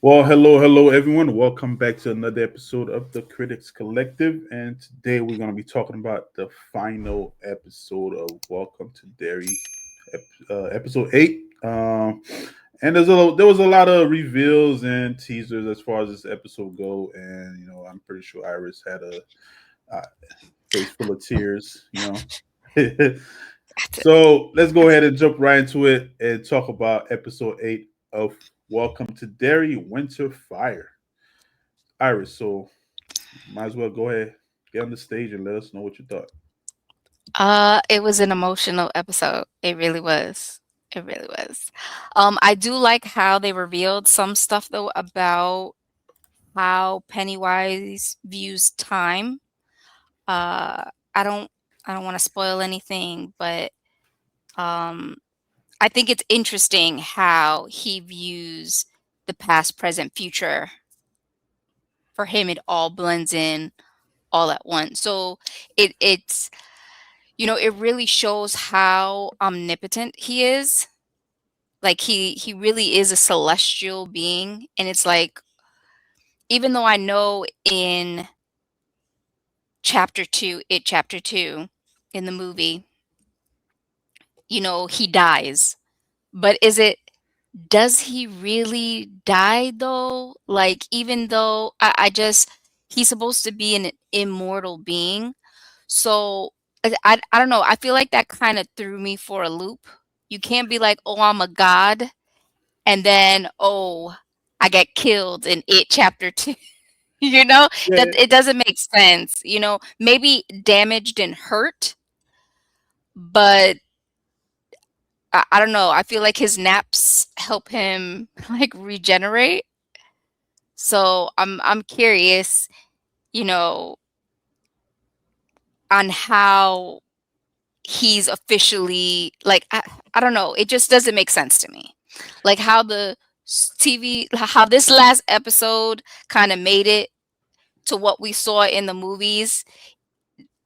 Well, hello, everyone. Welcome back to another episode of the Critics Collective. And today we're going to be talking about the final episode of Welcome to Derry, episode 8. And there was a lot of reveals and teasers as far as this episode go. And, I'm pretty sure Iris had a face full of tears, That's it. So let's go ahead and jump right into it and talk about episode 8 of Welcome to Derry Winter Fire. Iris, so might as well go ahead, get on the stage and let us know what you thought. It was an emotional episode. It really was. It really was. I do like how they revealed some stuff though about how Pennywise views time. Uh, I don't, I don't want to spoil anything, but um, I think it's interesting how he views the past, present, future. For him, it all blends in all at once. So it's it really shows how omnipotent he is. Like he really is a celestial being, and it's like even though I know in chapter 2 in the movie, he dies. But does he really die though? Like even though he's supposed to be an immortal being. So I don't know. I feel like that kind of threw me for a loop. You can't be like, "Oh, I'm a god," and then, "Oh, I get killed in it chapter 2." That Yeah, it doesn't make sense. Maybe damaged and hurt, but I don't know. I feel like his naps help him like regenerate. So I'm curious, you know, on how he's officially like I don't know, it just doesn't make sense to me. Like how how this last episode kind of made it to what we saw in the movies.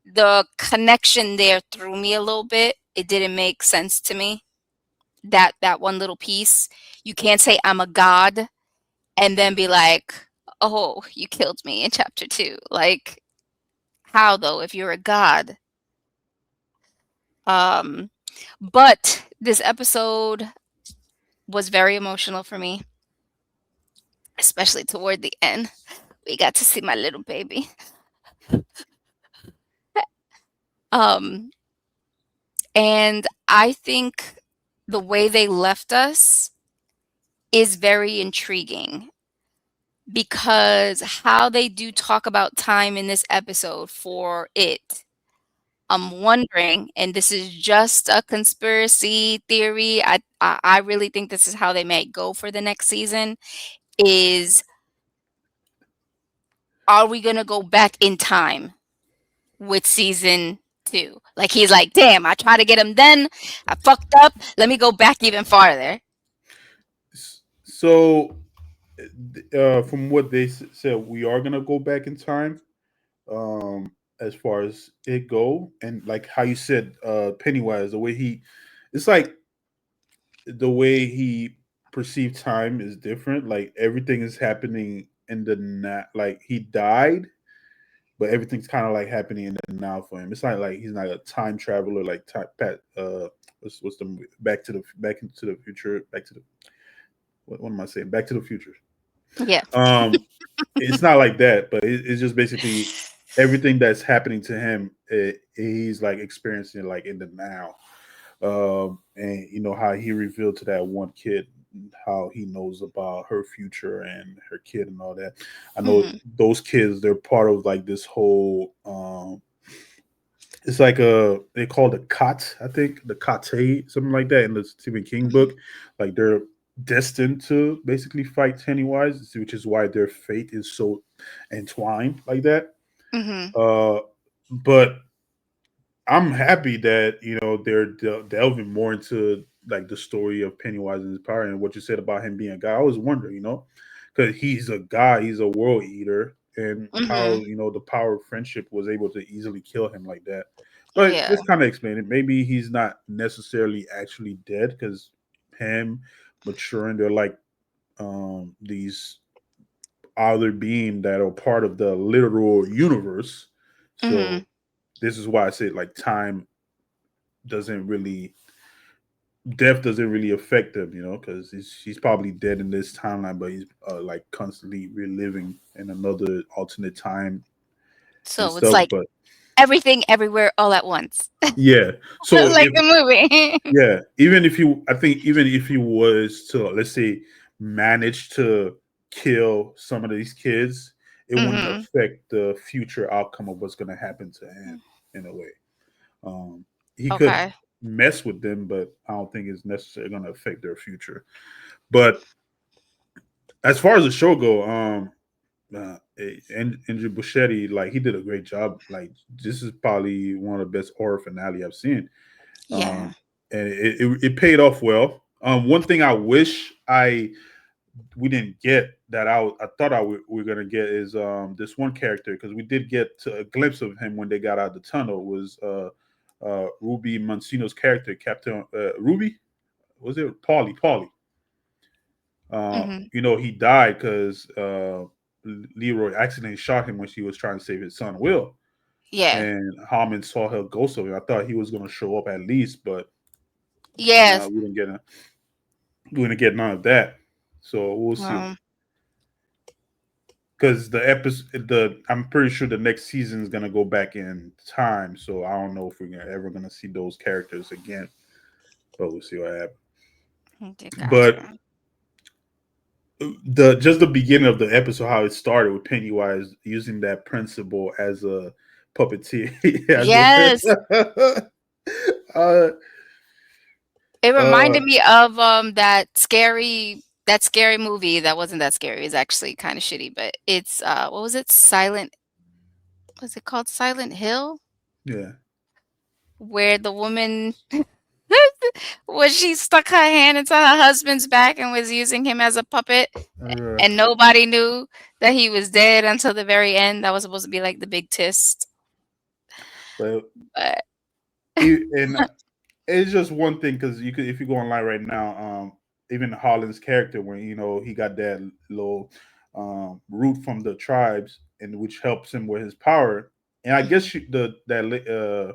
The connection there threw me a little bit. It didn't make sense to me. That one little piece. You can't say I'm a god and then be like, "Oh, you killed me in chapter 2." Like how though if you're a god? Um but this episode was very emotional for me, especially toward the end. We got to see my little baby. Um, and I think the way they left us is very intriguing because how they do talk about time in this episode for it. I'm wondering, and this is just a conspiracy theory. I really think this is how they might go for the next season. Is are we gonna go back in time with season 2? Like he's like, damn, I tried to get him then, I fucked up. Let me go back even farther. so from what they said, we are gonna go back in time. As far as it go, and like how you said, Pennywise, the way it's like the way he perceived time is different. Like everything is happening in the like he died, but everything's kind of like happening in the now for him. It's not like he's not a time traveler like what's the movie? Back into the future, back to the what am I saying? Back to the Future. Yeah. Um, it's not like that, but it's just basically everything that's happening to him. He's like experiencing it like in the now. And how he revealed to that one kid how he knows about her future and her kid and all that. I know Hmm. those kids, they're part of like this whole it's like a they call it a cot, I think the kate, something like that in the Stephen King book. Like they're destined to basically fight Pennywise, which is why their fate is so entwined like that. Hmm. Uh, but I'm happy that they're delving more into like the story of Pennywise and his power and what you said about him being a guy. I was wondering, because he's a guy, he's a world eater, and how Hmm. the power of friendship was able to easily kill him like that. But Yeah. this kind of explained it. Maybe he's not necessarily actually dead because him maturing, they're like these. other being that are part of the literal universe. So Mhm. this is why I said like time doesn't really death doesn't really affect him, because he's probably dead in this timeline, but he's like constantly reliving in another alternate time and So it's stuff. like But everything everywhere all at once. yeah, so Like if a movie. yeah, even if you, I think even if he was to, let's say, manage to kill some of these kids, it wouldn't Mhm. affect the future outcome of what's going to happen to him in a way. Um, he could Okay. mess with them, but I don't think it's necessarily going to affect their future. But as far as the show go, Andrew Buschetti, like he did a great job. Like this is probably one of the best horror finale I've seen, Yeah. and it paid off well. One thing I wish I we didn't get that I thought we were gonna get is this one character, because we did get a glimpse of him when they got out of the tunnel, was Ruby Mancino's character, Captain Ruby, was it Paulie? Mhm. He died because Leroy accidentally shot him when she was trying to save his son Will, Yeah. and Harmon saw her ghost of him. I thought he was going to show up at least, but no, Yes. we didn't get none of that. So we'll see. Um, Because the episode, I'm pretty sure the next season is gonna go back in time. So I don't know if we're ever gonna see those characters again, but we'll see what happens. okay, But gotcha. the beginning of the episode, how it started with Pennywise using that principle as a puppeteer, as Yes. a uh, It uh, reminded me of that scary movie that wasn't that scary. It's actually kind of shitty, but it's what was it? Was it called Silent Hill? yeah, Where the woman was she stuck her hand into her husband's back and was using him as a puppet, uh, and nobody knew that he was dead until the very end. That was supposed to be like the big twist. but But and it's just one thing, because you could, if you go online right now, even Holland's character, when he got that little root from the tribes, and which helps him with his power. And I guess Mhm.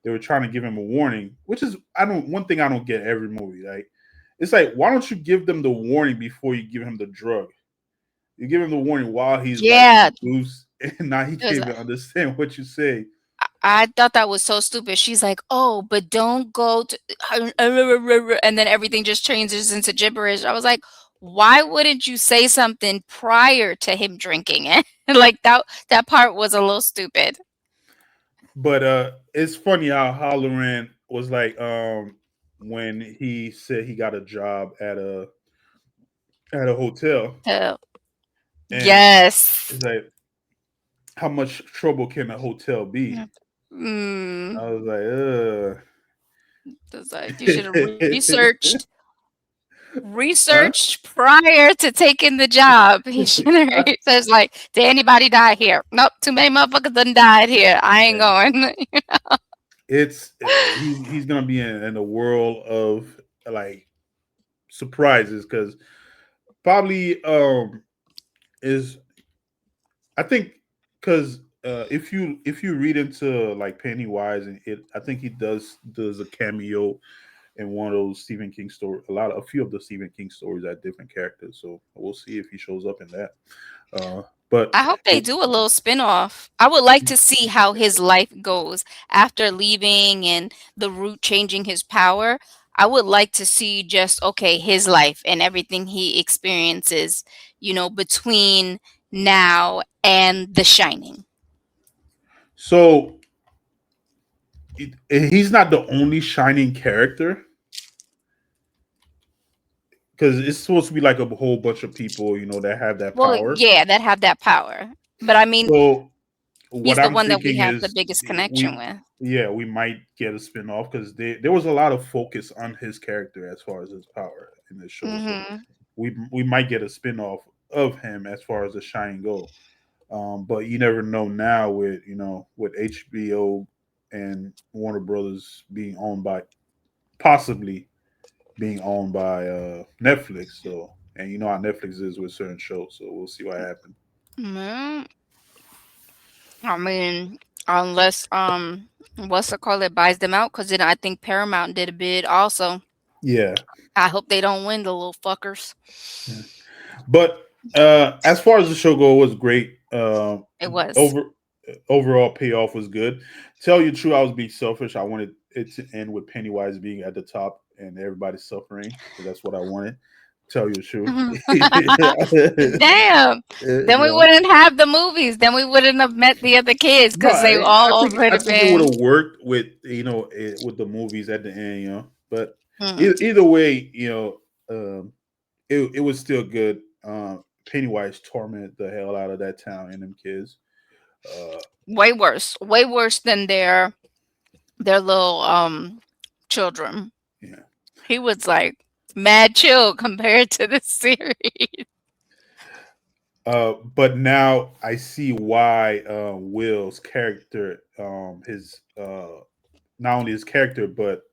they were trying to give him a warning, which is, I don't one thing I don't get every movie. Like, it's like, why don't you give them the warning before you give him the drug? You give him the warning while he's like Yeah, loose, and now he it can't was even understand what you say. I thought that was so stupid. She's like, "Oh, but don't go to," and then everything just changes into gibberish. I was like, "Why wouldn't you say something prior to him drinking it?" Like that part was a little stupid. But it's funny how Halloran was like, when he said he got a job at a hotel, So, and yes. it's like, how much trouble can a hotel be? Yep. Mm, I was like, it's like you should have researched huh? researched prior to taking the job. He should have researched like, did anybody die here? Nope, too many motherfuckers done died here. I ain't Yeah. going. It's he's gonna be in a world of like surprises, because probably is, I think, because if you read into like Pennywise, and I think he does a cameo in one of those Stephen King stories. A few of the Stephen King stories are different characters, so we'll see if he shows up in that. But I hope they do a little spin-off. I would like to see how his life goes after leaving and the root changing his power. I would like to see just, okay, his life and everything he experiences, between now and The Shining. so he's not the only shining character, because it's supposed to be like a whole bunch of people, that have that Well, power. yeah, that have that power. But I mean, So what he's the I'm one that we thinking have the is, biggest connection we with. yeah, we might get a spin-off, because there was a lot of focus on his character as far as his power in the show. So Mhm. we might get a spin-off of him as far as the Shining go. But you never know now with with HBO and Warner Brothers being owned by, possibly being owned by Netflix. So, and you know how Netflix is with certain shows, so we'll see what happens. Mm, I mean, unless what's it called? It buys them out, because then I think Paramount did a bid also. Yeah, I hope they don't win, the little fuckers. yeah. But as far as the show go, it was great. It was. Over overall payoff was good. Tell you the truth, I was being selfish. I wanted it to end with Pennywise being at the top and everybody suffering because that's what I wanted. Tell you the truth. Damn. Then we You know, wouldn't have the movies. Then we wouldn't have met the other kids no, because they all I already think it would been. have worked with with the movies at the end. But Mm, either way, it was still good. Pennywise tormented the hell out of that town and them kids. Uh, way worse. Way worse than their little children. yeah. He was like mad chill compared to the series. But now I see why Will's character, his not only his character, but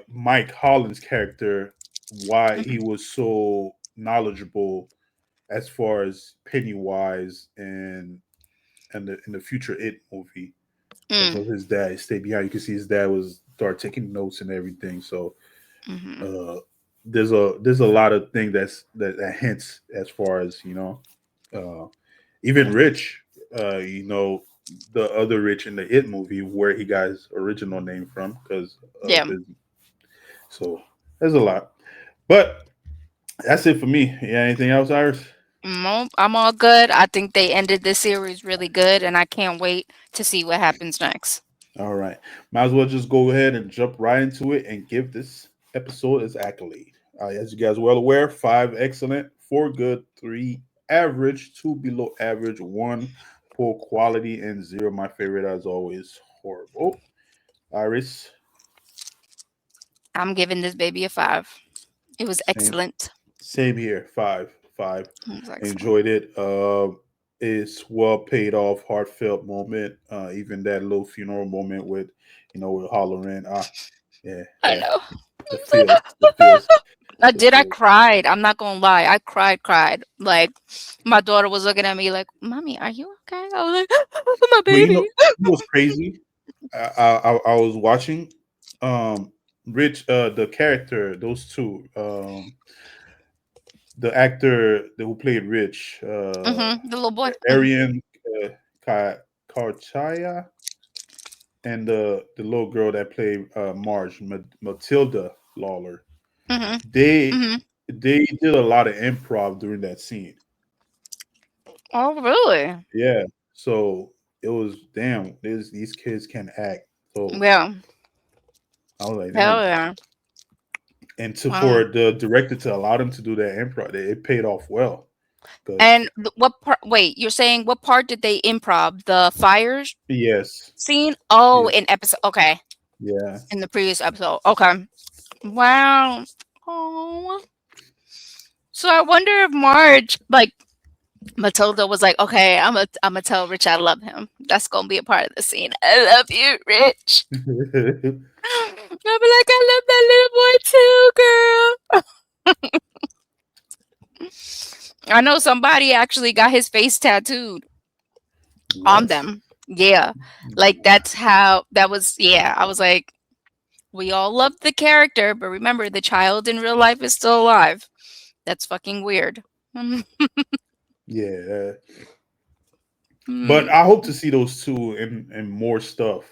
Mike Holland's character, why he was so knowledgeable as far as Pennywise and in the future It movie because Mm, of his dad. He stayed behind. You can see his dad was start taking notes and everything. So hmm. uh, there's a lot of things that hints as far as uh, even Rich, the other Rich in the It movie where he got his original name from because of Yeah. his. So there's a lot, but that's it for me. Yeah, anything else, Iris? Nope, I'm all good. I think they ended this series really good, and I can't wait to see what happens next. All right. Might as well just go ahead and jump right into it and give this episode its accolade. As you guys are well aware, five excellent, four good, three average, two below average, one poor quality, and zero, my favorite, as always, horrible. Iris, I'm giving this baby a 5. It was same excellent. same here, five, five. It was excellent. Enjoyed it. It's well paid off, heartfelt moment. Even that little funeral moment with hollering. Yeah, I yeah. know. The feels, the feels, the Did I feels. cried? I'm not gonna lie. I cried. Like my daughter was looking at me like, "Mommy, are you okay?" I was like, "My But baby." it was crazy. I was watching, Rich, the character, those two, the actor who played Rich, The little boy. Arian, Ka- Kartcher, and the little girl that played Marge, Matilda Lawler. Mhm. They Mhm. they did a lot of improv during that scene. Oh, really? Yeah. So it was damn. These kids can act. So Yeah. I was like, Hell damn. yeah. And Um, for the director to allow them to do that improv, it paid off well. Because and what part? Wait, you're saying what part did they improv? The fires yes, scene? Oh, yeah, in episode. Okay, yeah. in the previous episode. Okay. Wow. Oh. So I wonder if Marge, like Matilda, was like, "Okay, I'm gonna tell Rich I love him. That's gonna be a part of the scene. I love you, Rich." I'll be like, "I love that little boy too, girl." I know somebody actually got his face tattooed on What? them. Yeah. Like that's how that was. Yeah. I was like, we all love the character, but remember the child in real life is still alive. That's fucking weird. Yeah, but Mm. I hope to see those two in more stuff.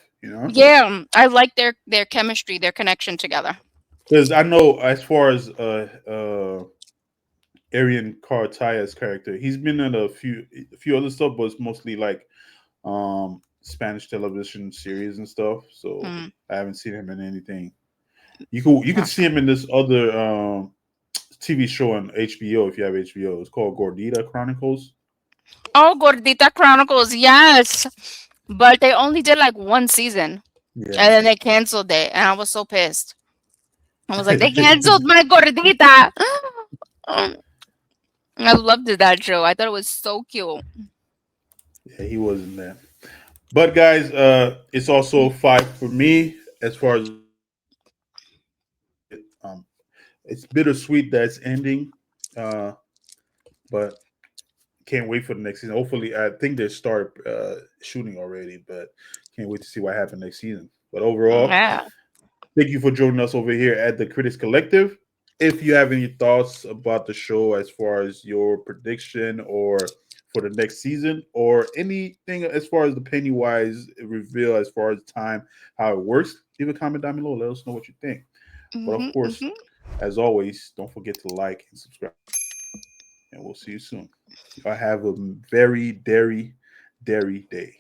Yeah, I like their chemistry, their connection together. Because I know as far as Arian Cartaya's character, he's been in a few other stuff, but it's mostly like Spanish television series and stuff. So Mm, I haven't seen him in anything. You could see gotcha. him in this other TV show on HBO if you have HBO. It's called Gordita Chronicles. Oh, Gordita Chronicles, yes. But they only did like one season, Yeah. and then they canceled it, and I was so pissed. I was like, they canceled my Gordita. Um, I loved that show. I thought it was so cute. Yeah, he wasn't there. But guys, it's also five for me as far as it's bittersweet that it's ending, uh, but can't wait for the next season. Hopefully, I think they start shooting already, but can't wait to see what happens next season. But overall, Yeah. thank you for joining us over here at the Critics Collective. If you have any thoughts about the show as far as your prediction or for the next season or anything as far as the Pennywise reveal as far as time, how it works, leave a comment down below. Let us know what you think. But of Mhm, course, mhm. as always, don't forget to like and subscribe. And we'll see you soon. Y'all have a very dairy day.